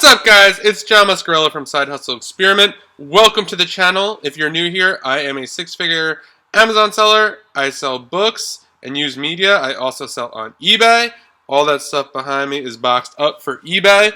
up, guys? It's John Muscarello from Side Hustle Experiment. Welcome to the channel. If you're new here, I am a six-figure Amazon seller. I sell books and used media. I also sell on eBay. All that stuff behind me is boxed up for eBay.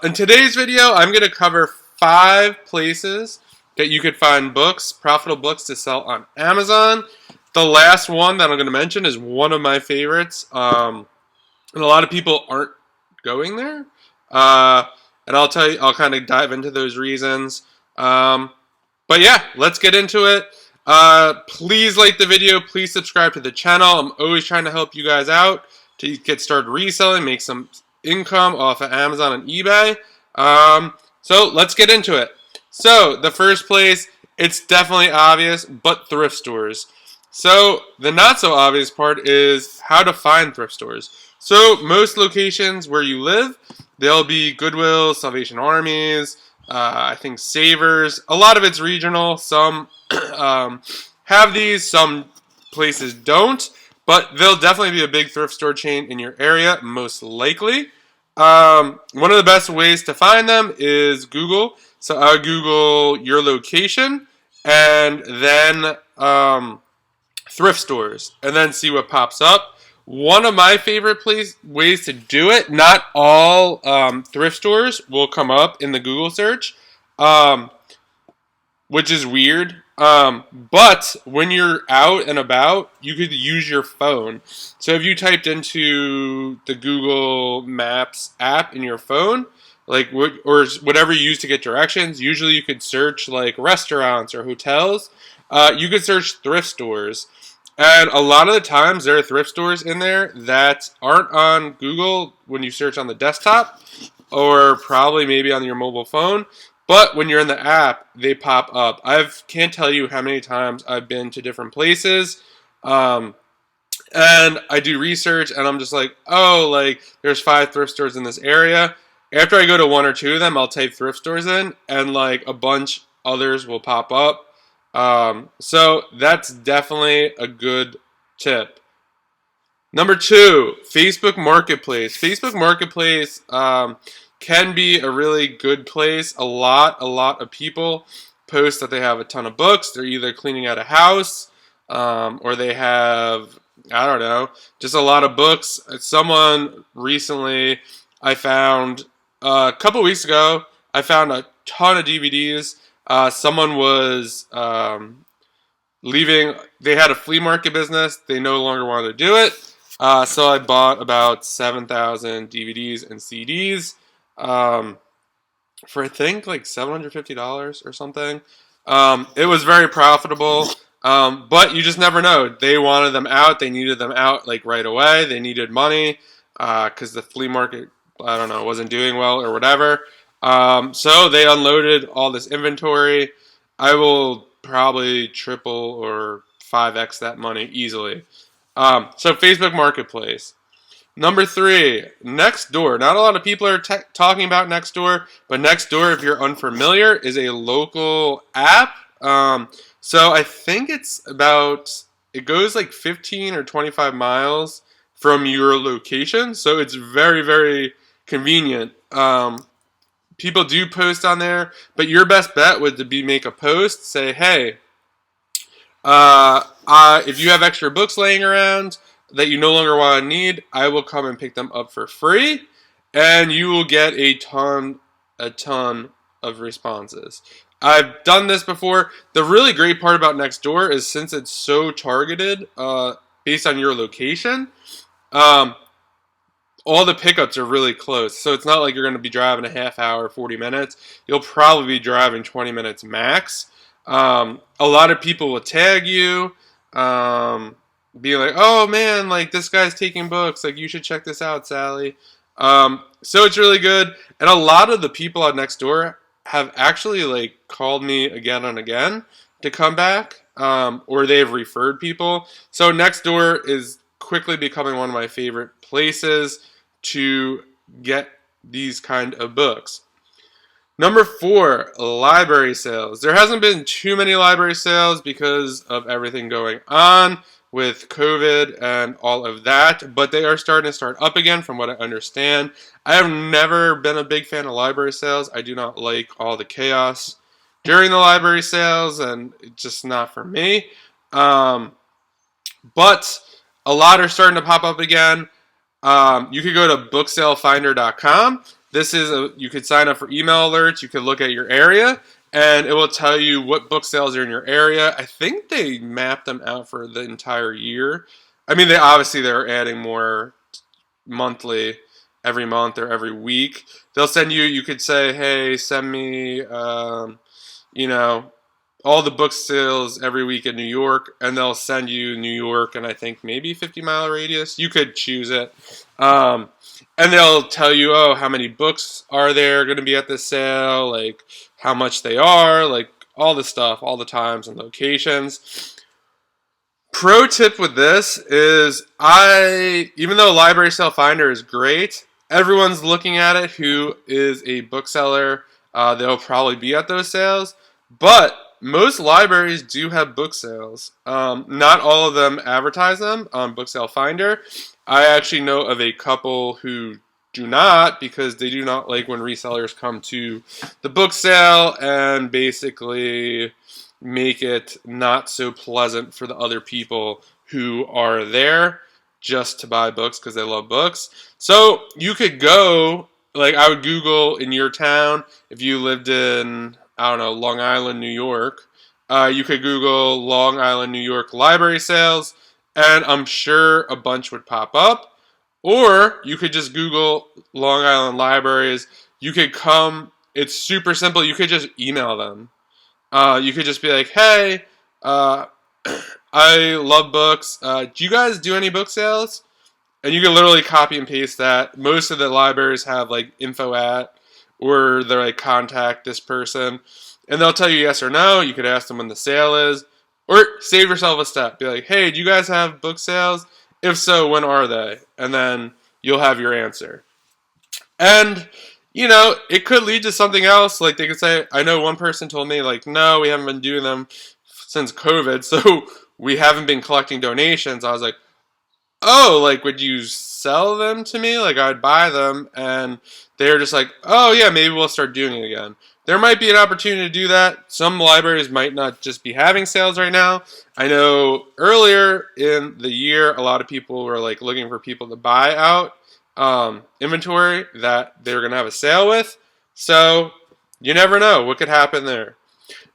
In today's video, I'm going to cover 5 places that you could find books, profitable books to sell on Amazon. The last one that I'm going to mention is one of my favorites, and a lot of people aren't going there. And I'll tell you, I'll kind of dive into those reasons. But yeah, let's get into it. Please like the video. Please subscribe to the channel. I'm always trying to help you guys out to get started reselling, make some income off of Amazon and eBay. So let's get into it. So the first place, it's definitely obvious, but thrift stores. So the not so obvious part is how to find thrift stores. So most locations where you live, there'll be Goodwill, Salvation Armies, I think Savers. A lot of it's regional. Some have these, some places don't. But there'll definitely be a big thrift store chain in your area, most likely. One of the best ways to find them is Google. So I would Google your location and then thrift stores and then see what pops up. One of my favorite ways to do it, not all thrift stores will come up in the Google search, which is weird. But when you're out and about, you could use your phone. So if you typed into the Google Maps app in your phone, like or whatever you use to get directions, usually you could search like restaurants or hotels. You could search thrift stores. And a lot of the times there are thrift stores in there that aren't on Google when you search on the desktop or probably maybe on your mobile phone. But when you're in the app, they pop up. I can't tell you how many times I've been to different places. And I do research and I'm just like, oh, like there's 5 thrift stores in this area. After I go to 1 or 2 of them, I'll type thrift stores in and like a bunch others will pop up. So that's definitely a good tip. Number 2, Facebook Marketplace. Facebook Marketplace can be a really good place. A lot of people post that they have a ton of books. They're either cleaning out a house or they have, I don't know, just a lot of books. Someone recently, I found a couple weeks ago, I found a ton of DVDs. Someone was leaving. They had a flea market business. They no longer wanted to do it. So I bought about 7,000 DVDs and CDs for I think like $750 or something. It was very profitable. But you just never know. They wanted them out. They needed them out like right away. They needed money because the flea market, I don't know, wasn't doing well or whatever. So they unloaded all this inventory. I will probably triple or 5x that money easily. So Facebook Marketplace. Number 3, Nextdoor. Not a lot of people are talking about Nextdoor, but Nextdoor, if you're unfamiliar, is a local app. So I think it goes like 15 or 25 miles from your location. So it's very, very convenient. People do post on there, but your best bet would be make a post, say, hey, if you have extra books laying around that you no longer want to need, I will come and pick them up for free, and you will get a ton of responses. I've done this before. The really great part about Nextdoor is since it's so targeted based on your location, all the pickups are really close. So it's not like you're going to be driving a half hour, 40 minutes. You'll probably be driving 20 minutes max. A lot of people will tag you, be like, oh man, like this guy's taking books. Like you should check this out, Sally. So it's really good. And a lot of the people on Nextdoor have actually like called me again and again to come back, or they've referred people. So Nextdoor is quickly becoming one of my favorite places to get these kind of books. Number 4, library sales. There hasn't been too many library sales because of everything going on, with COVID and all of that, but they are starting to start up again from what I understand. I have never been a big fan of library sales. I do not like all the chaos during the library sales, and it's just not for me. But a lot are starting to pop up again. You could go to booksalefinder.com. You could sign up for email alerts. You could look at your area, and it will tell you what book sales are in your area. I think they map them out for the entire year. I mean, they're adding more monthly, every month or every week. They'll send you. You could say, hey, send me, you know, all the book sales every week in New York, and they'll send you New York and I think maybe 50-mile radius. You could choose it. And they'll tell you, oh, how many books are there going to be at this sale, like how much they are, like all the stuff, all the times and locations. Pro tip with this is even though Library Sale Finder is great, everyone's looking at it who is a bookseller. They'll probably be at those sales, but most libraries do have book sales. Not all of them advertise them on Book Sale Finder. I actually know of a couple who do not, because they do not like when resellers come to the book sale and basically make it not so pleasant for the other people who are there just to buy books because they love books. So you could go, like I would Google in your town, if you lived in, I don't know, Long Island, New York, you could Google Long Island, New York library sales, and I'm sure a bunch would pop up. Or you could just Google Long Island libraries. You could it's super simple. You could just email them. You could just be like, hey, I love books. Do you guys do any book sales? And you can literally copy and paste that. Most of the libraries have like info at, or they're like, contact this person. And they'll tell you yes or no. You could ask them when the sale is. Or save yourself a step. Be like, hey, do you guys have book sales? If so, when are they? And then you'll have your answer. And, it could lead to something else. Like they could say, I know one person told me, like, no, we haven't been doing them since COVID, so we haven't been collecting donations. I was like, oh, like, would you sell them to me? Like, I'd buy them. And they were just like, oh, yeah, maybe we'll start doing it again. There might be an opportunity to do that. Some libraries might not just be having sales right now. I know earlier in the year, a lot of people were like looking for people to buy out inventory that they were going to have a sale with. So you never know what could happen there.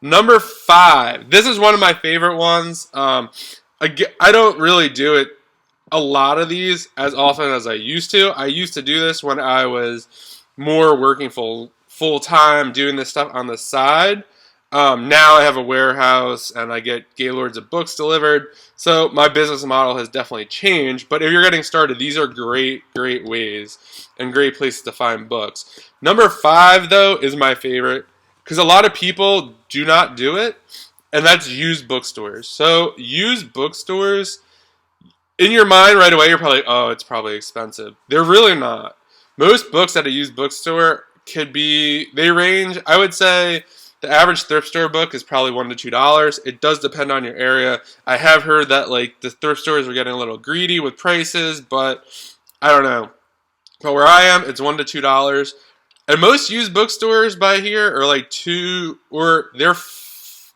Number 5. This is one of my favorite ones. I don't really do it a lot of these as often as I used to. I used to do this when I was more working full-time, doing this stuff on the side. Now I have a warehouse and I get Gaylords of books delivered. So my business model has definitely changed. But if you're getting started, these are great ways and great places to find books. Number 5, though, is my favorite because a lot of people do not do it, and that's used bookstores. So used bookstores, in your mind right away, you're probably, oh, it's probably expensive. They're really not. Most books at a used bookstore they range, I would say, the average thrift store book is probably $1 to $2. It does depend on your area. I have heard that like the thrift stores are getting a little greedy with prices, but I don't know. But where I am, it's $1 to $2. And most used bookstores by here are like $2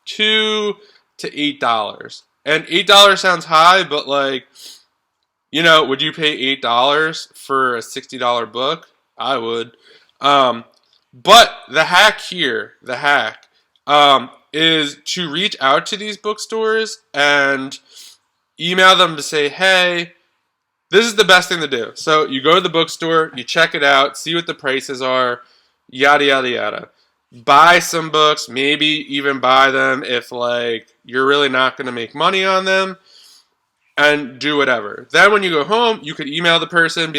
to $8. And $8 sounds high, but like, would you pay $8 for a $60 book? I would. But the hack is to reach out to these bookstores and email them to say, hey, this is the best thing to do. So you go to the bookstore, you check it out, see what the prices are, yada, yada, yada. Buy some books, maybe even buy them if like you're really not going to make money on them, and do whatever. Then when you go home, you could email the person,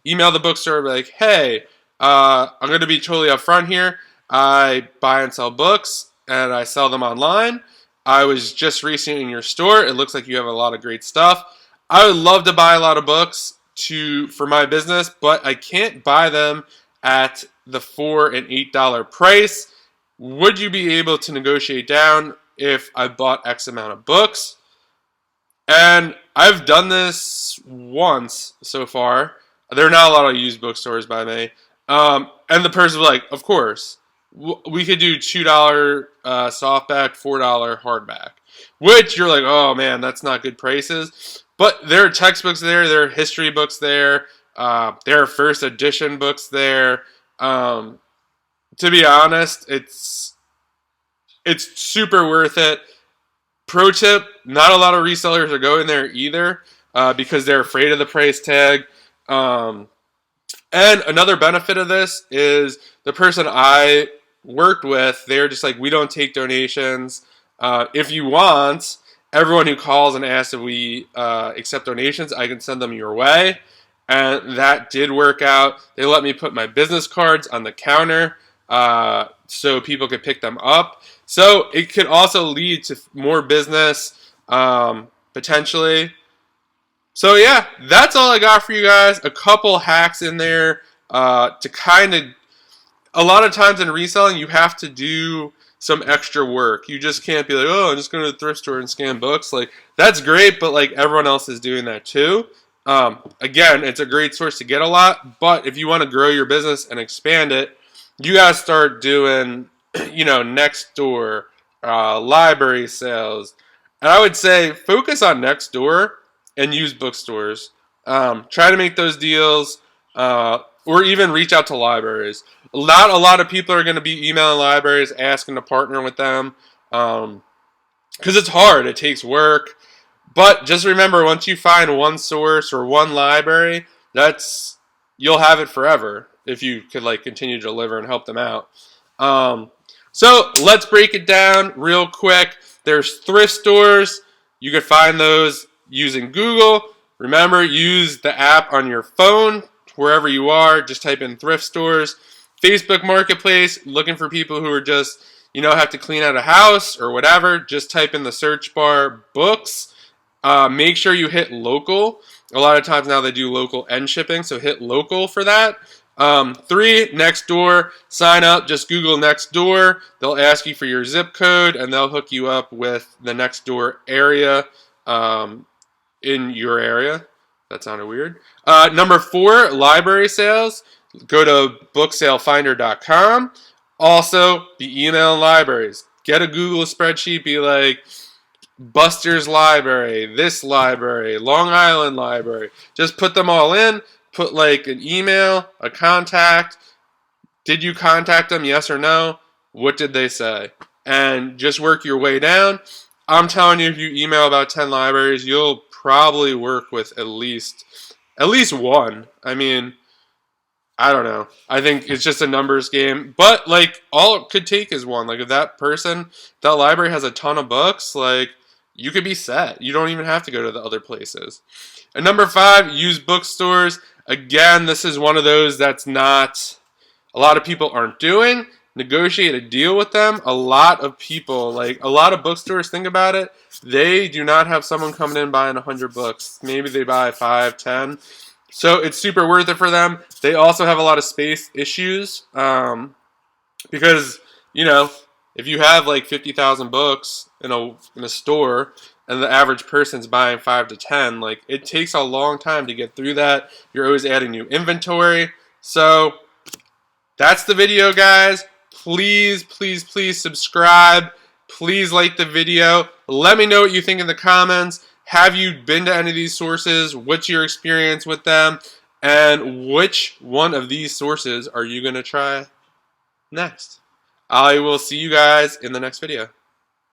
email the bookstore, be like, hey, I'm going to be totally upfront here. I buy and sell books, and I sell them online. I was just recently in your store. It looks like you have a lot of great stuff. I would love to buy a lot of books for my business, but I can't buy them at the $4 and $8 price. Would you be able to negotiate down if I bought X amount of books? And I've done this once so far. There are not a lot of used bookstores by me. And the person was like, of course, we could do $2 softback, $4 hardback. Which you're like, oh man, that's not good prices. But there are textbooks there, there are history books there, there are first edition books there. To be honest, it's super worth it. Pro tip: not a lot of resellers are going there either because they're afraid of the price tag. Um, and another benefit of this is the person I worked with, they're just like, we don't take donations. If you want, everyone who calls and asks if we accept donations, I can send them your way. And that did work out. They let me put my business cards on the counter so people could pick them up. So it could also lead to more business potentially. So yeah, that's all I got for you guys. A couple hacks in there to kind of. A lot of times in reselling, you have to do some extra work. You just can't be like, oh, I'm just going to the thrift store and scan books. Like that's great, but like everyone else is doing that too. Again, it's a great source to get a lot, but if you want to grow your business and expand it, you got to start doing, nextdoor, library sales, and I would say focus on nextdoor and use bookstores. Try to make those deals, or even reach out to libraries. Not a lot of people are going to be emailing libraries asking to partner with them because it's hard. It takes work. But just remember, once you find one source or one library, you'll have it forever if you could continue to deliver and help them out. So let's break it down real quick. There's thrift stores. You could find those using Google. Remember, use the app on your phone wherever you are. Just type in thrift stores. Facebook Marketplace, looking for people who are just, have to clean out a house or whatever. Just type in the search bar books. Make sure you hit local. A lot of times now they do local and shipping, so hit local for that. 3, Nextdoor. Sign up, just Google Nextdoor. They'll ask you for your zip code, and they'll hook you up with the Nextdoor area in your area. That sounded weird. Number 4, library sales. Go to booksalefinder.com. Also, be emailing libraries. Get a Google spreadsheet. Be like, Buster's Library, this library, Long Island Library. Just put them all in. Put an email, a contact. Did you contact them? Yes or no? What did they say? And just work your way down. I'm telling you, if you email about 10 libraries, you'll probably work with at least one. I mean, I don't know. I think it's just a numbers game. But all it could take is one. If that library has a ton of books, you could be set. You don't even have to go to the other places. And number 5, use bookstores. Again, this is one of those that's not a lot of people aren't doing. Negotiate a deal with them. A lot of people, a lot of bookstores, think about it, they do not have someone coming in buying 100 books. Maybe they buy 5, 10. So it's super worth it for them. They also have a lot of space issues because, if you have 50,000 books in a store and the average person's buying 5 to 10, it takes a long time to get through that. You're always adding new inventory. So that's the video, guys. Please, please, please subscribe. Please like the video. Let me know what you think in the comments. Have you been to any of these sources? What's your experience with them? And which one of these sources are you going to try next? I will see you guys in the next video.